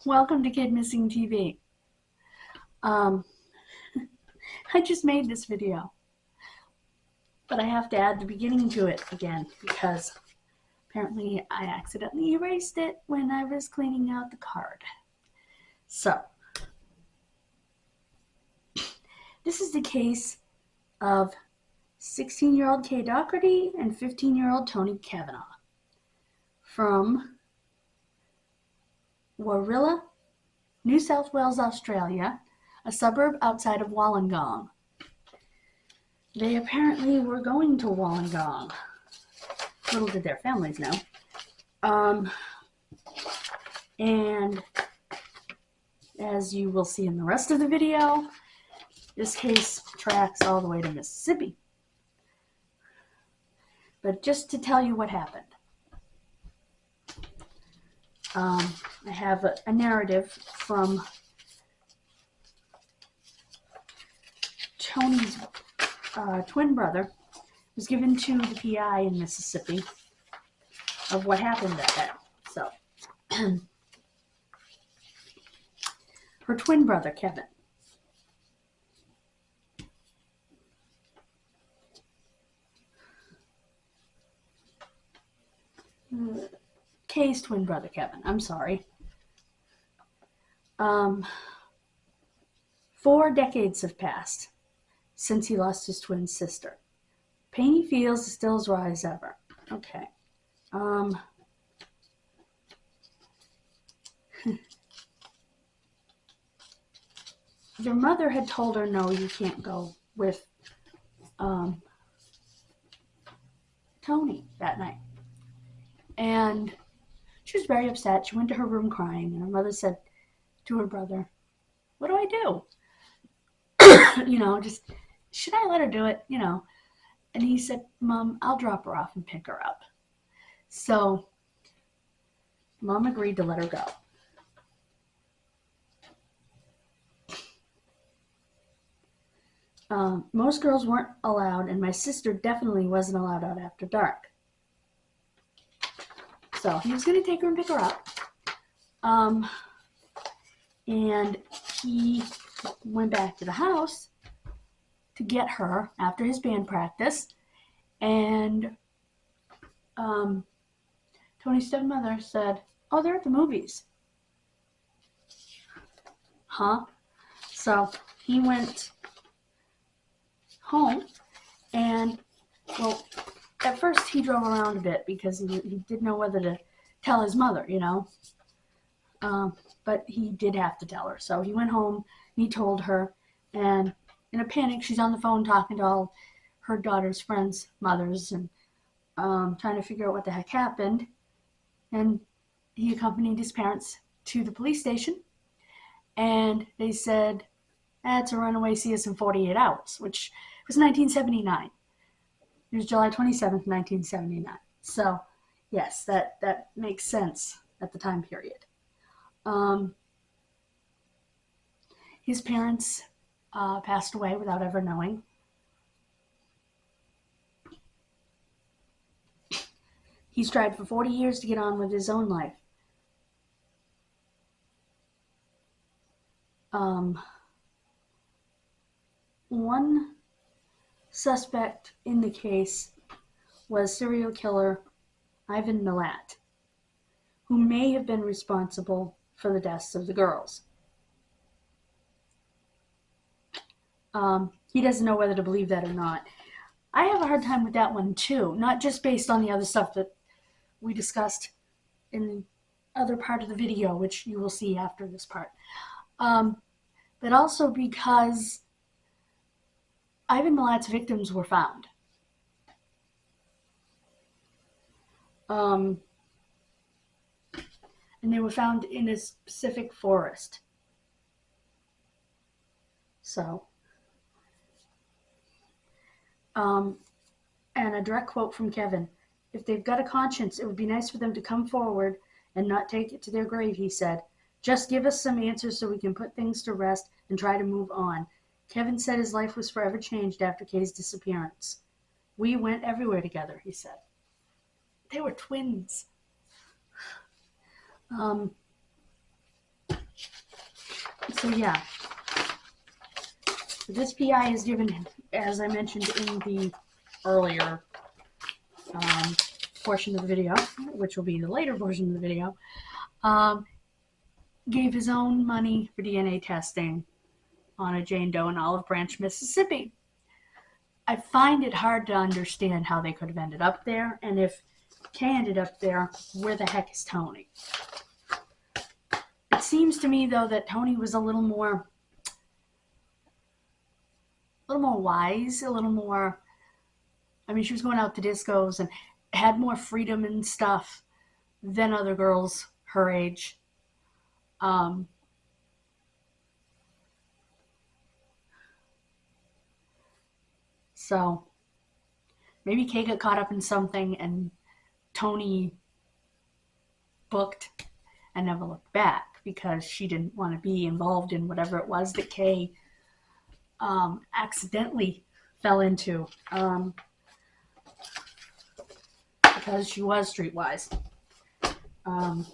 Welcome to Kidmissing TV. I just made this video, but I have to add the beginning to it again because apparently I accidentally erased it when I was cleaning out the card. So, this is the case of 16-year-old Kay Doherty and 15-year-old Tony Kavanagh from Warilla, New South Wales, Australia, a suburb outside of Wollongong. They apparently were going to Wollongong. Little did their families know. And as you will see in the rest of the video, this case tracks all the way to Mississippi. But just to tell you what happened, I have a narrative from Tony's twin brother, who was given to the PI in Mississippi of what happened that day. So, her twin brother, Kevin, Kay's twin brother, Kevin, I'm sorry. 4 decades have passed since he lost his twin sister. Pain he feels is still as raw as ever. Okay. Their mother had told her, no, you can't go with Tony that night. And she was very upset. She went to her room crying, and her mother said to her brother, what do I do? Just, should I let her do it? And he said, Mom, I'll drop her off and pick her up. So, Mom agreed to let her go. Most girls weren't allowed, and my sister definitely wasn't allowed out after dark. So he was going to take her and pick her up. And he went back to the house to get her after his band practice. And Tony's stepmother said, oh, they're at the movies. Huh? So he went home and, well, at first he drove around a bit because he didn't know whether to tell his mother, but he did have to tell her. So he went home and he told her, and in a panic she's on the phone talking to all her daughter's friends' mothers and trying to figure out what the heck happened. And he accompanied his parents to the police station, and they said, it's a runaway, see us in 48 hours, which was 1979. It was July 27th, 1979. So, yes, that makes sense at the time period. His parents passed away without ever knowing. He's tried for 40 years to get on with his own life. One suspect in the case was serial killer Ivan Milat, who may have been responsible for the deaths of the girls. He doesn't know whether to believe that or not. I have a hard time with that one too, not just based on the other stuff that we discussed in the other part of the video, which you will see after this part, but also because Ivan Milat's victims were found. And they were found in a specific forest. So, and a direct quote from Kevin, if they've got a conscience, it would be nice for them to come forward and not take it to their grave, he said. Just give us some answers so we can put things to rest and try to move on. Kevin said his life was forever changed after Kay's disappearance. We went everywhere together, he said. They were twins. So yeah, this PI is given, as I mentioned in the earlier portion of the video, which will be the later portion of the video, gave his own money for DNA testing on a Jane Doe in Olive Branch, Mississippi. I find it hard to understand how they could have ended up there, and if Kay ended up there, where the heck is Tony? It seems to me, though, that Tony was a little more wise, a little more, I mean, she was going out to discos and had more freedom and stuff than other girls her age. So maybe Kay got caught up in something and Tony booked and never looked back because she didn't want to be involved in whatever it was that Kay accidentally fell into, because she was streetwise.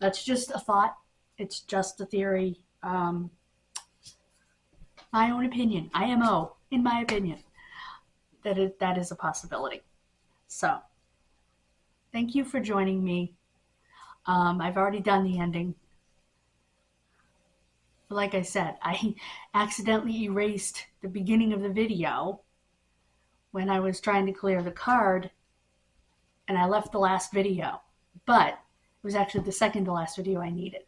That's just a thought. It's just a theory. My own opinion. IMO, in my opinion, that is a possibility. So, thank you for joining me. I've already done the ending. But like I said, I accidentally erased the beginning of the video when I was trying to clear the card, and I left the last video. But it was actually the second to last video I needed.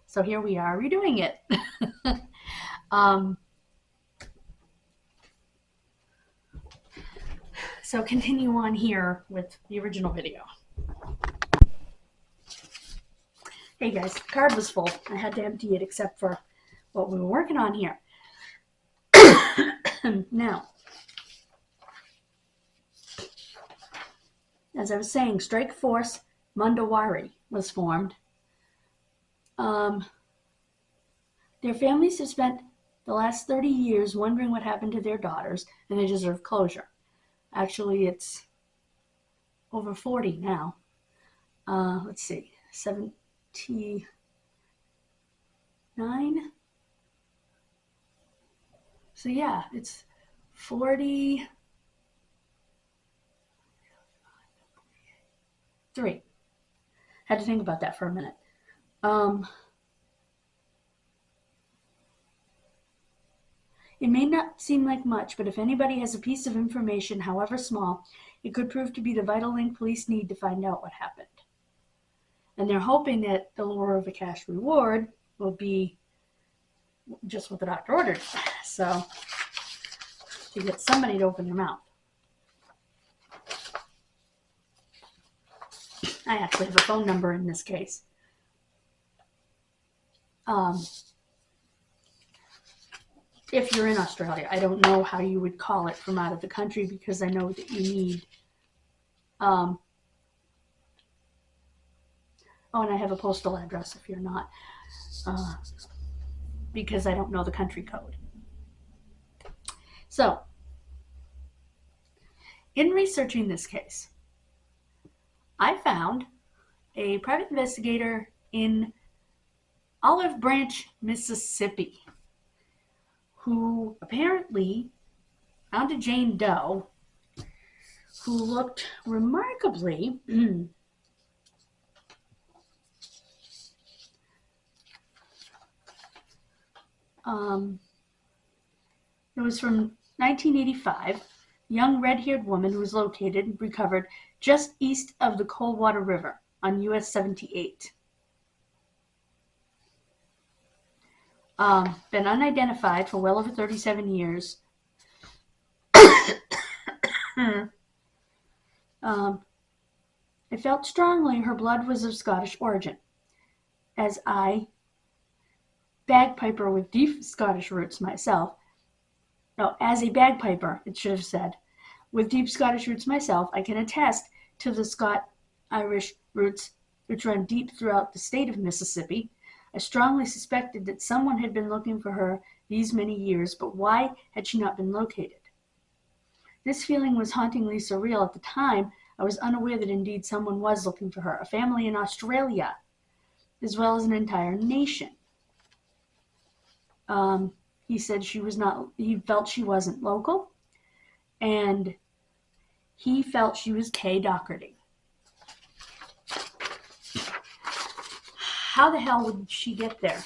So here we are redoing it. So continue on here with the original video. Hey guys, the card was full. I had to empty it except for what we were working on here. Now, as I was saying, Strike Force Mandawari was formed. Their families have spent the last 30 years wondering what happened to their daughters, and they deserve closure. Actually, it's over 40 now. Let's see, 79? So yeah, it's 43. Had to think about that for a minute. It may not seem like much, but if anybody has a piece of information, however small, it could prove to be the vital link police need to find out what happened. And they're hoping that the lure of a cash reward will be just what the doctor ordered. So, to get somebody to open their mouth. I actually have a phone number in this case. If you're in Australia, I don't know how you would call it from out of the country because I know that you need, oh, and I have a postal address if you're not, because I don't know the country code. So, in researching this case, I found a private investigator in Olive Branch, Mississippi, who apparently found a Jane Doe who looked remarkably it was from 1985, young red-haired woman who was located and recovered just east of the Coldwater River on US 78. Been unidentified for well over 37 years. I felt strongly her blood was of Scottish origin, as I, bagpiper with deep Scottish roots myself, as a bagpiper, it should have said, with deep Scottish roots myself, I can attest to the Scot-Irish roots which run deep throughout the state of Mississippi. I strongly suspected that someone had been looking for her these many years, but why had she not been located? This feeling was hauntingly surreal at the time. I was unaware that indeed someone was looking for her, a family in Australia, as well as an entire nation. He said she was not, he felt she wasn't local, and he felt she was Kay Doherty. How the hell would she get there?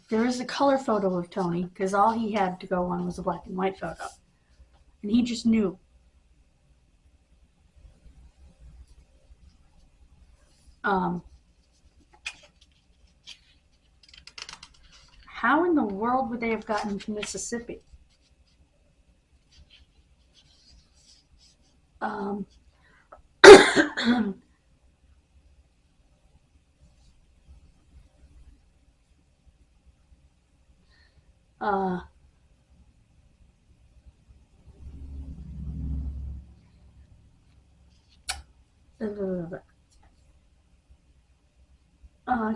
There is a color photo of Tony, because all he had to go on was a black and white photo. And he just knew. How in the world would they have gotten to Mississippi?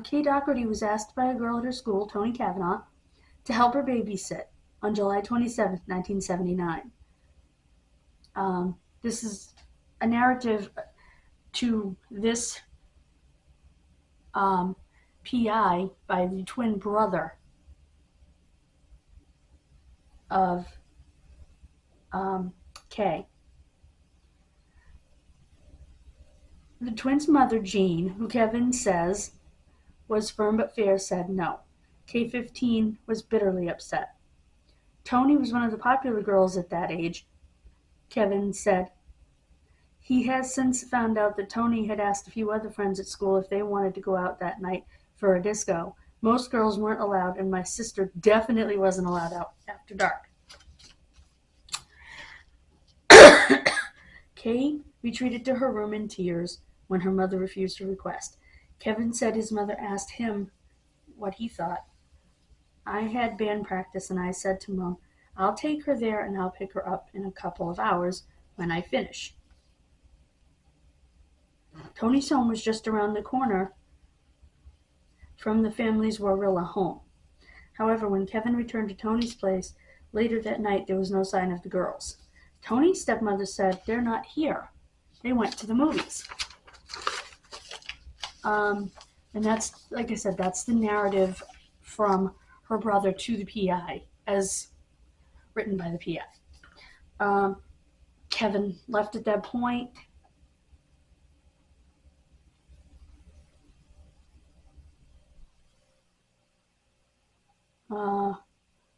Kay Doherty was asked by a girl at her school, Tony Kavanaugh, to help her babysit on July 27, 1979. This is a narrative to this PI by the twin brother of Kay. The twins' mother, Jean, who Kevin says was firm but fair, said no. K-15 was bitterly upset. Tony was one of the popular girls at that age, Kevin said. He has since found out that Tony had asked a few other friends at school if they wanted to go out that night for a disco. Most girls weren't allowed, and my sister definitely wasn't allowed out after dark. Kay retreated to her room in tears when her mother refused her request. Kevin said his mother asked him what he thought. I had band practice, and I said to Mom, I'll take her there and I'll pick her up in a couple of hours when I finish. Tony's home was just around the corner from the family's Warilla home. However, when Kevin returned to Tony's place later that night, there was no sign of the girls. Tony's stepmother said, they're not here. They went to the movies. And that's, like I said, that's the narrative from her brother to the PI, as written by the PI. Kevin left at that point.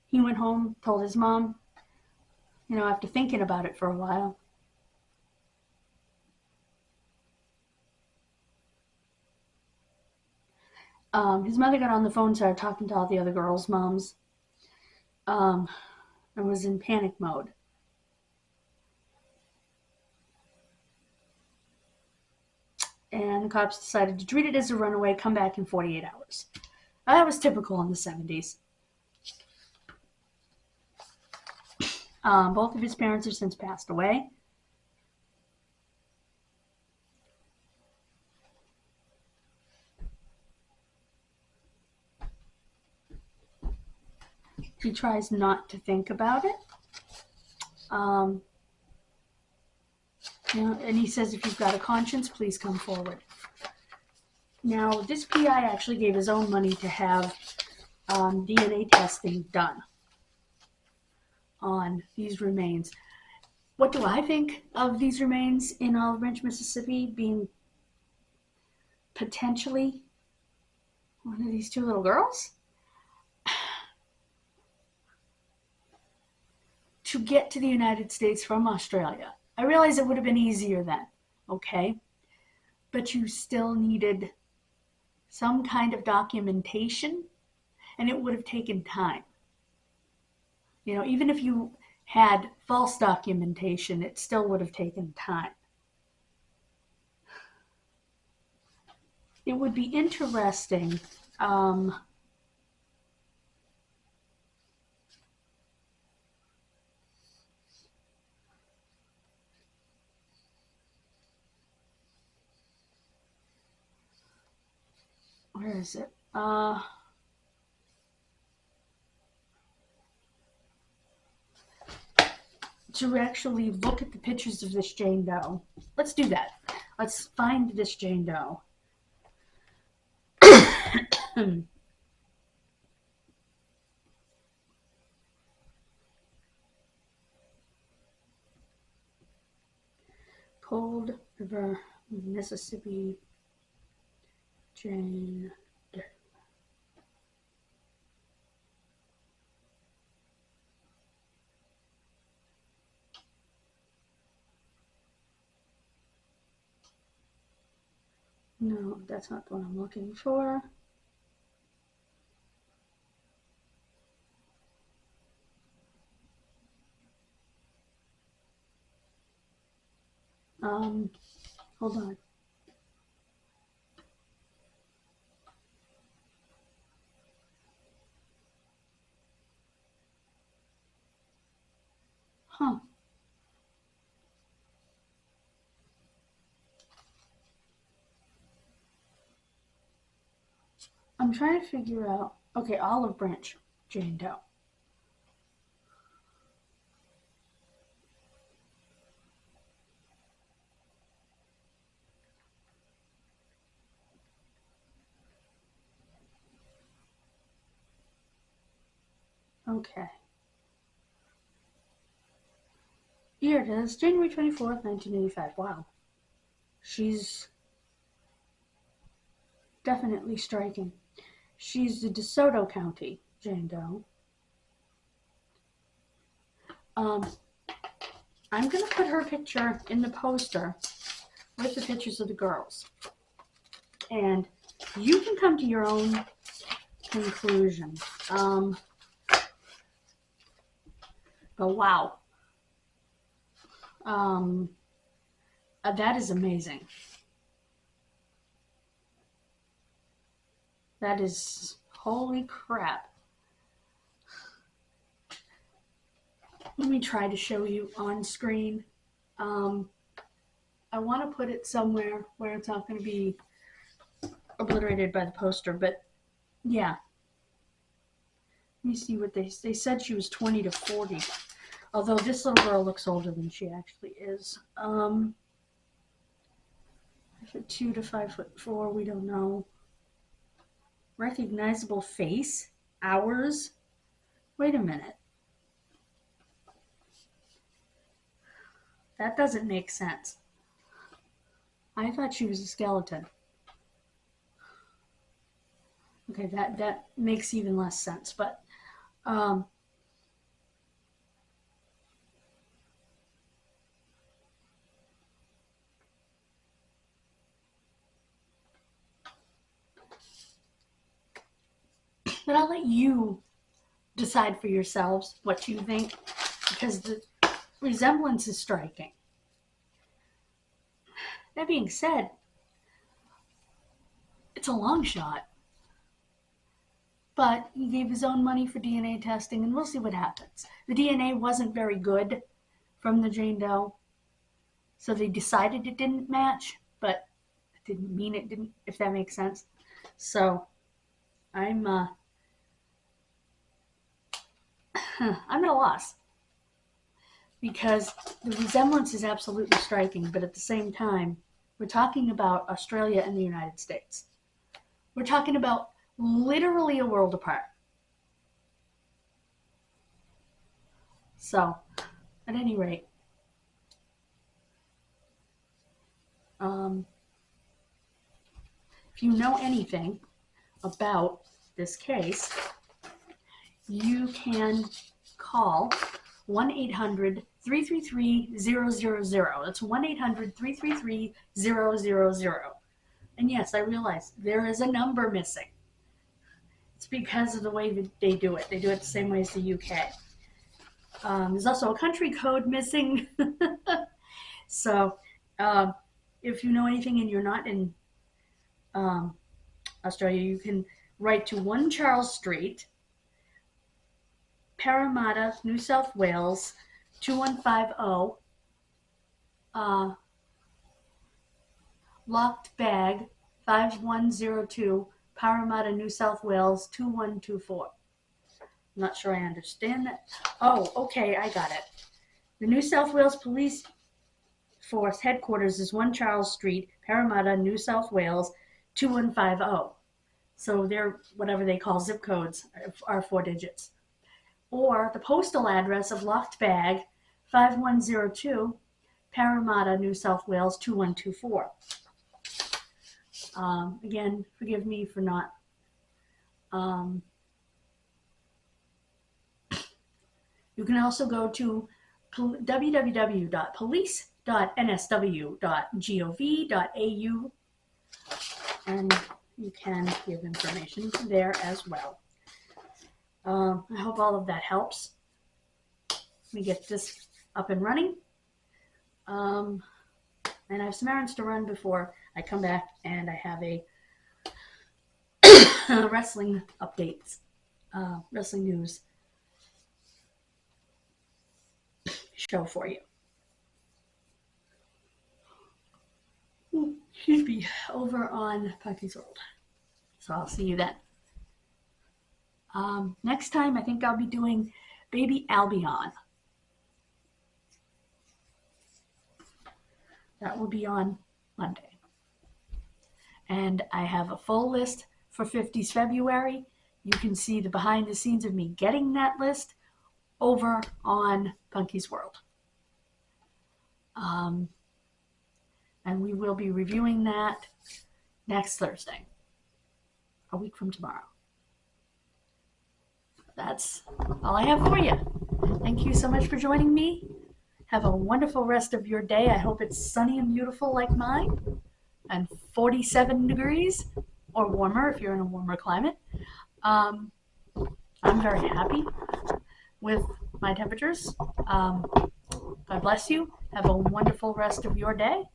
He went home, told his mom, after thinking about it for a while. His mother got on the phone and started talking to all the other girls' moms, and was in panic mode. And the cops decided to treat it as a runaway, come back in 48 hours. That was typical in the 70s. Both of his parents have since passed away. He tries not to think about it. And he says, if you've got a conscience, please come forward. Now, this PI actually gave his own money to have DNA testing done on these remains. What do I think of these remains in Olive Branch, Mississippi, being potentially one of these two little girls? To get to the United States from Australia, I realize it would have been easier then, okay? But you still needed some kind of documentation, and it would have taken time. Even if you had false documentation, it still would have taken time. It would be interesting. Where is it? to actually look at the pictures of this Jane Doe. Let's do that. Let's find this Jane Doe. Cold River, Mississippi, Jane Doe. No, that's not the one I'm looking for. Hold on. Huh. I'm trying to figure out. Okay, Olive Branch, Jane Doe. Okay. Here it is, January 24th, 1985. Wow. She's definitely striking. She's the DeSoto County Jane Doe. I'm going to put her picture in the poster with the pictures of the girls. And you can come to your own conclusion. But wow. That is amazing. That is, holy crap. Let me try to show you on screen. I want to put it somewhere where it's not going to be obliterated by the poster, but yeah. Let me see what they said. She was 20 to 40. Although this little girl looks older than she actually is. 5'2" to 5'4", we don't know. Recognizable face? Hours? Wait a minute. That doesn't make sense. I thought she was a skeleton. Okay, that makes even less sense, but I'll let you decide for yourselves what you think, because the resemblance is striking. That being said, it's a long shot. But he gave his own money for DNA testing, and we'll see what happens. The DNA wasn't very good from the Jane Doe, so they decided it didn't match, but it didn't mean it didn't, if that makes sense. So I'm at a loss, because the resemblance is absolutely striking, but at the same time, we're talking about Australia and the United States. We're talking about literally a world apart. So, at any rate, if you know anything about this case, you can call 1-800-333-000. That's 1-800-333-000. And yes, I realize there is a number missing. It's because of the way that they do it. They do it the same way as the UK. There's also a country code missing. So if you know anything and you're not in Australia, you can write to 1 Charles Street, Parramatta, New South Wales, 2150. Locked bag, 5102, Parramatta, New South Wales, 2124. I'm not sure I understand that. Oh, okay, I got it. The New South Wales Police Force headquarters is 1 Charles Street, Parramatta, New South Wales 21550. So they're whatever they call zip codes are 4 digits. Or the postal address of Locked Bag 5102, Parramatta, New South Wales 2124. Again, forgive me for not. You can also go to www.police.nsw.gov.au and you can give information there as well. I hope all of that helps me get this up and running. And I have some errands to run before I come back, and I have a wrestling updates, wrestling news show for you. Should be over on Punky's World. So I'll see you then. Next time, I think I'll be doing Baby Albion. That will be on Monday. And I have a full list for 50s February. You can see the behind the scenes of me getting that list over on Punky's World. And we will be reviewing that next Thursday, a week from tomorrow. That's all I have for you. Thank you so much for joining me. Have a wonderful rest of your day. I hope it's sunny and beautiful like mine, and 47 degrees or warmer if you're in a warmer climate. I'm very happy with my temperatures. God bless you. Have a wonderful rest of your day.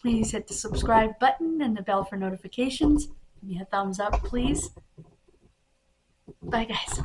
Please hit the subscribe button and the bell for notifications. Give me a thumbs up, please. Bye, guys.